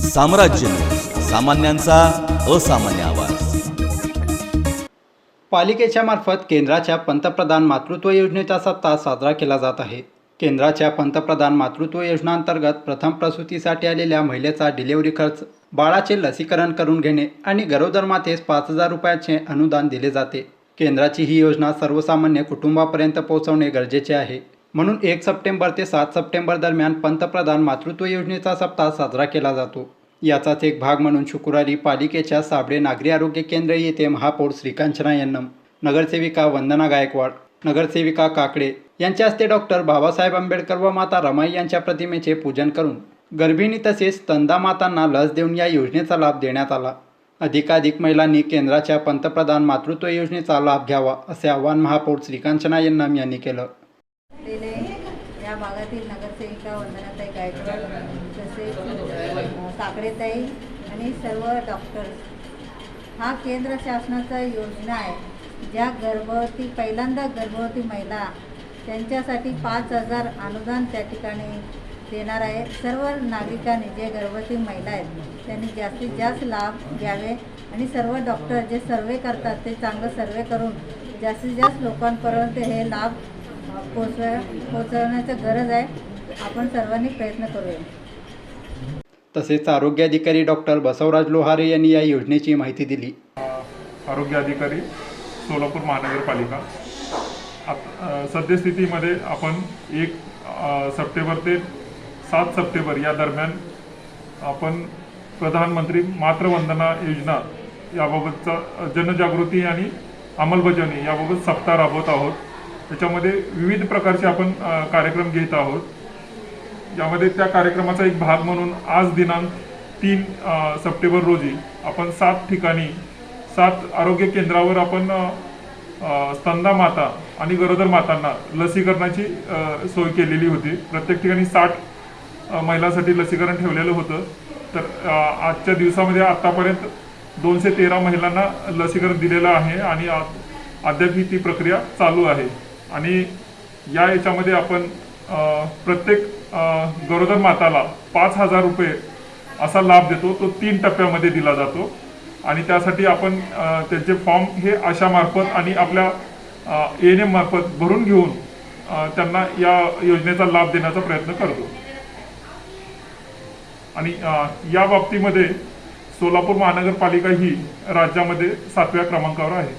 साम्राज्य न्यूज, सामान्यांचा असामान्य आवाज। पालिकेच्या मार्फत केंद्राच्या पंतप्रधान मातृत्व योजनेचा सप्ताह साजरा केला जात आहे। केंद्राच्या पंतप्रधान मातृत्व योजनांतर्गत प्रथम प्रसूतीसाठी आलेल्या महिलेचा डिलिव्हरी खर्च, बाळाचे लसीकरण करून घेणे आणि गरोदर मातेस 5,000 रुपयाचे अनुदान दिले जाते। केंद्राची ही योजना सर्वसामान्य कुटुंबापर्यंत पोहोचवणे गरजेचे आहे। म्हणून 1 सप्टेंबर ते 7 सप्टेंबर दरम्यान पंतप्रधान मातृत्व योजनेचा सप्ताह साजरा केला जातो। याचाच एक भाग म्हणून शुक्रवारी पालिकेच्या साबळे नागरी आरोग्य केंद्र येथे महापौर श्रीकांचना यन्नम, नगरसेविका वंदना गायकवाड, नगरसेविका काकडे यांच्या हस्ते डॉक्टर बाबासाहेब आंबेडकर व माता रमाई यांच्या प्रतिमेचे पूजन करून गर्भिणी तसेच स्तनदा मातांना लस देऊन या योजनेचा लाभ देण्यात आला। अधिकाधिक महिलांनी केंद्राच्या पंतप्रधान मातृत्व योजनेचा लाभ घ्यावा असे आवाहन महापौर श्रीकांचना यन्नम यांनी केलं। या भागातील नगरसेविका वंदनाताई गायकवाड, तसेच काकडेताई आणि सर्व डॉक्टर्स, हा केंद्र शासनाचा योजना आहे। ज्या पहिल्यांदा गर्भवती महिला त्यांच्यासाठी 5,000 अनुदान त्या ठिकाणी देणार आहे। सर्व नागरिकांनी, जे गर्भवती महिला आहेत त्यांनी जास्तीत जास्त लाभ घ्यावे आणि सर्व डॉक्टर जे सर्वे करतात ते चांगलं सर्वे करून जास्तीत जास्त लोकांपर्यंत हे लाभ पोहोचवण्याची गरज आहे। आपण सर्वांनी प्रयत्न करूया। तसेच आरोग्य अधिकारी डॉक्टर बसवराज लोहारे यांनी या योजनेची माहिती दिली। आरोग्य अधिकारी सोलापूर महानगरपालिका, सद्यस्थितीमध्ये आपण 1 सप्टेंबर ते 7 सप्टेंबर या दरम्यान आपण प्रधानमंत्री मातृवंदना योजना याबाबतचा जनजागृती आणि अंमलबजावणी याबाबत सप्ताह राबवत आहोत। त्याच्यामध्ये विविध प्रकारचे आपण कार्यक्रम घेत आहोत। यामध्ये त्या कार्यक्रमाचा एक भाग म्हणून आज दिनांक 3 सप्टेंबर रोजी आपण 7 ठिकाणी 7 आरोग्य केंद्रावर आपण स्तनदा माता आणि गरोदर मातांना लसीकरणाची सोय केलेली होती। प्रत्येक ठिकाणी 60 महिलांसाठी लसीकरण ठेवलेलं होतं। तर आजच्या दिवसामध्ये आतापर्यंत 213 महिलांना लसीकरण दिलेलं आहे आणि अद्याप ती प्रक्रिया चालू आहे। आणि याच्यामध्ये आपण प्रत्येक गरोदर माताला 5,000 रुपये असा लाभ देतो। तो 3 टप्प्यामध्ये दिला जातो आणि त्यासाठी आपण त्यांचे फॉर्म हे आशामार्फत आणि आपल्या ANM मार्फत भरून घेऊन त्यांना या योजनेचा लाभ देण्याचा प्रयत्न करतो। आणि या बाबतीमध्ये सोलापूर महानगरपालिका ही राज्यामध्ये 7व्या क्रमांकावर आहे।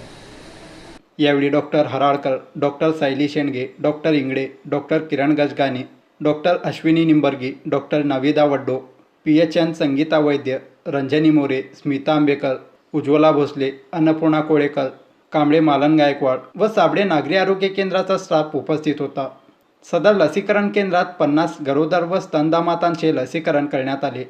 यावेळी doctor Haralkar, doctor Sayali Shendge, doctor Ingde, doctor Kiran Gajgane, doctor Ashwini Nimbargi, doctor Navida Waddo, PHN Sangeeta Vaidya, Ranjani More, Smita Ambekar, Ujjwala Bhosale, Annapurna Kolekar, Kamble Malan Gaikwad व साबळे नागरी आरोग्य केंद्राचा स्टाफ उपस्थित होता। सदर लसीकरण केंद्रात 50 गरोदर व स्तनदा मातांचे लसीकरण करण्यात आले।